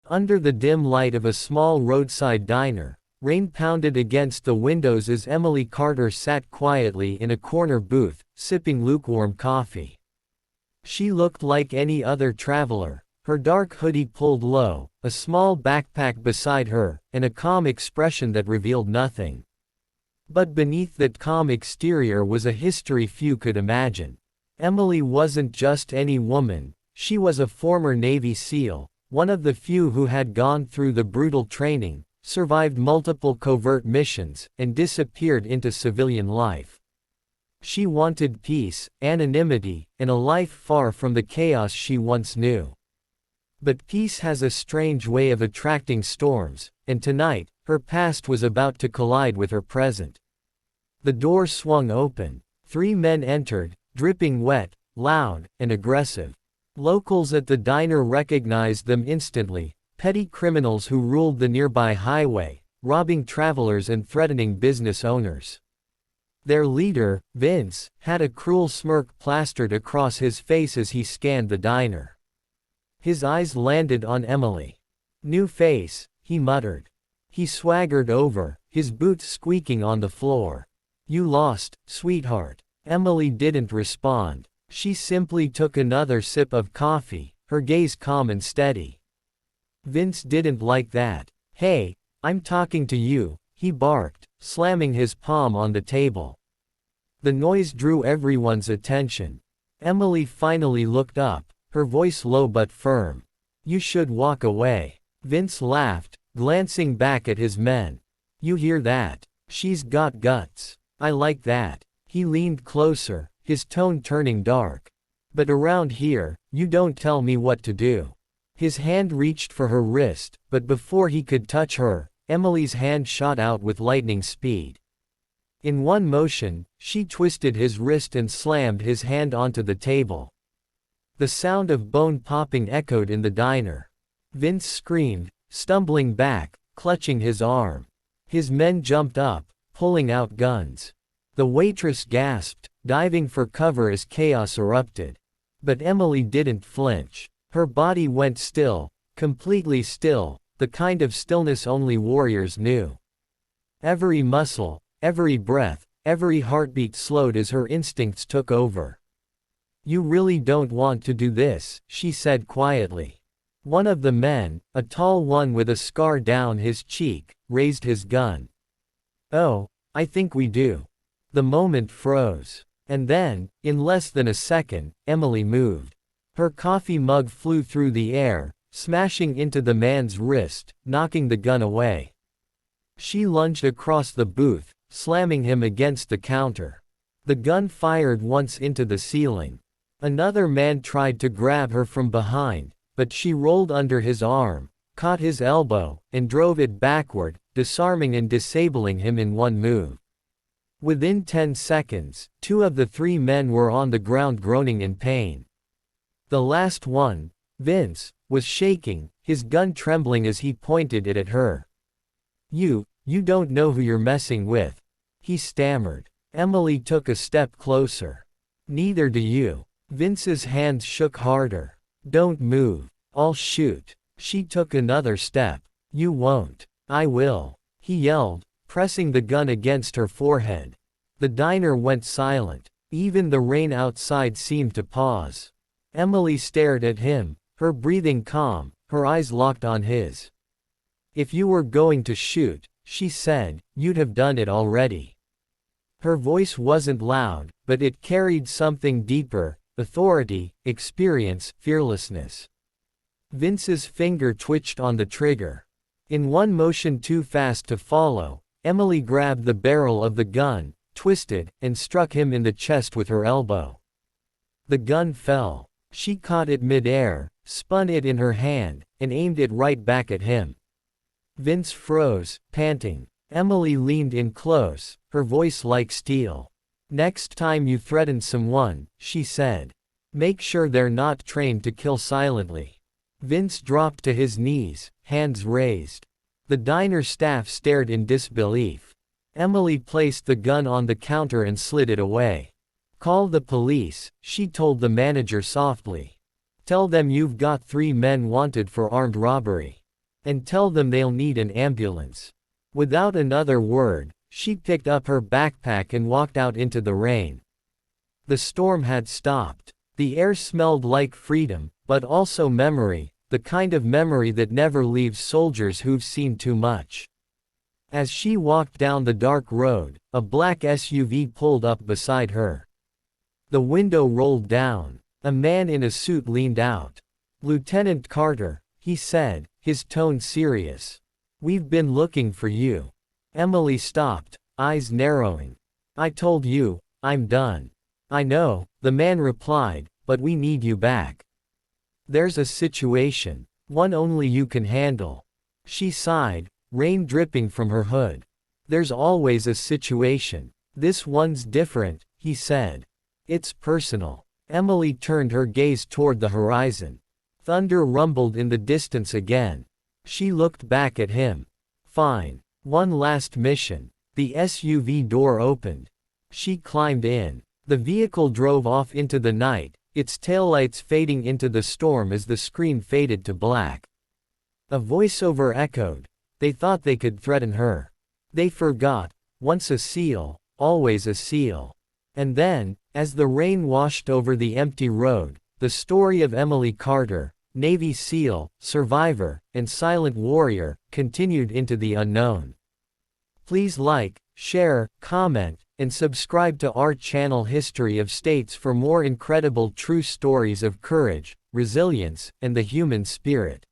Under the dim light of a small roadside diner, rain pounded against the windows as Emily Carter sat quietly in a corner booth, sipping lukewarm coffee. She looked like any other traveler, her dark hoodie pulled low, a small backpack beside her, and a calm expression that revealed nothing. But beneath that calm exterior was a history few could imagine. Emily wasn't just any woman, she was a former Navy SEAL, one of the few who had gone through the brutal training, survived multiple covert missions, and disappeared into civilian life. She wanted peace, anonymity, and a life far from the chaos she once knew. But peace has a strange way of attracting storms, and tonight, her past was about to collide with her present. The door swung open. 3 men entered, dripping wet, loud, and aggressive. Locals at the diner recognized them instantly, petty criminals who ruled the nearby highway, robbing travelers and threatening business owners. Their leader, Vince, had a cruel smirk plastered across his face as he scanned the diner. His eyes landed on Emily. "New face," he muttered. He swaggered over, his boots squeaking on the floor. "You lost, sweetheart." Emily didn't respond. She simply took another sip of coffee, her gaze calm and steady. Vince didn't like that. "Hey, I'm talking to you," he barked, slamming his palm on the table. The noise drew everyone's attention. Emily finally looked up, her voice low but firm. "You should walk away." Vince laughed, glancing back at his men. "You hear that? She's got guts. I like that." He leaned closer, his tone turning dark. "But around here, you don't tell me what to do." His hand reached for her wrist, but before he could touch her, Emily's hand shot out with lightning speed. In one motion, she twisted his wrist and slammed his hand onto the table. The sound of bone popping echoed in the diner. Vince screamed, stumbling back, clutching his arm. His men jumped up, pulling out guns. The waitress gasped, diving for cover as chaos erupted. But Emily didn't flinch. Her body went still, completely still, the kind of stillness only warriors knew. Every muscle, every breath, every heartbeat slowed as her instincts took over. "You really don't want to do this," she said quietly. One of the men, a tall one with a scar down his cheek, raised his gun. "Oh, I think we do." The moment froze. And then, in less than a second, Emily moved. Her coffee mug flew through the air, smashing into the man's wrist, knocking the gun away. She lunged across the booth, slamming him against the counter. The gun fired once into the ceiling. Another man tried to grab her from behind, but she rolled under his arm, caught his elbow, and drove it backward, disarming and disabling him in one move. Within 10 seconds, 2 of the 3 men were on the ground groaning in pain. The last one, Vince, was shaking, his gun trembling as he pointed it at her. You don't know who you're messing with," he stammered. Emily took a step closer. "Neither do you." Vince's hands shook harder. "Don't move. I'll shoot." She took another step. "You won't." "I will," he yelled, pressing the gun against her forehead. The diner went silent. Even the rain outside seemed to pause. Emily stared at him, her breathing calm, her eyes locked on his. "If you were going to shoot," she said, "you'd have done it already." Her voice wasn't loud, but it carried something deeper: authority, experience, fearlessness. Vince's finger twitched on the trigger. In one motion too fast to follow, Emily grabbed the barrel of the gun, twisted, and struck him in the chest with her elbow. The gun fell. She caught it mid-air, spun it in her hand, and aimed it right back at him. Vince froze, panting. Emily leaned in close, her voice like steel. "Next time you threaten someone," she said, "make sure they're not trained to kill silently." Vince dropped to his knees, hands raised. The diner staff stared in disbelief. Emily placed the gun on the counter and slid it away. "Call the police," she told the manager softly. "Tell them you've got 3 men wanted for armed robbery." And tell them they'll need an ambulance." Without another word, she picked up her backpack and walked out into the rain. The storm had stopped. The air smelled like freedom, but also memory, the kind of memory that never leaves soldiers who've seen too much. As she walked down the dark road, a black SUV pulled up beside her. The window rolled down. A man in a suit leaned out. "Lieutenant Carter," he said, his tone serious. "We've been looking for you." Emily stopped, eyes narrowing. "I told you, I'm done." "I know," the man replied, "but we need you back. There's a situation, one only you can handle." She sighed, rain dripping from her hood. "There's always a situation. This one's different," he said. "It's personal." Emily turned her gaze toward the horizon. Thunder rumbled in the distance again. She looked back at him. "Fine. One last mission." The SUV door opened. She climbed in. The vehicle drove off into the night, its taillights fading into the storm as the screen faded to black. A voiceover echoed. "They thought they could threaten her. They forgot. Once a SEAL, always a SEAL." And then, as the rain washed over the empty road, the story of Emily Carter, Navy SEAL, survivor, and silent warrior, continued into the unknown. Please like, share, comment, and subscribe to our channel History of States for more incredible true stories of courage, resilience, and the human spirit.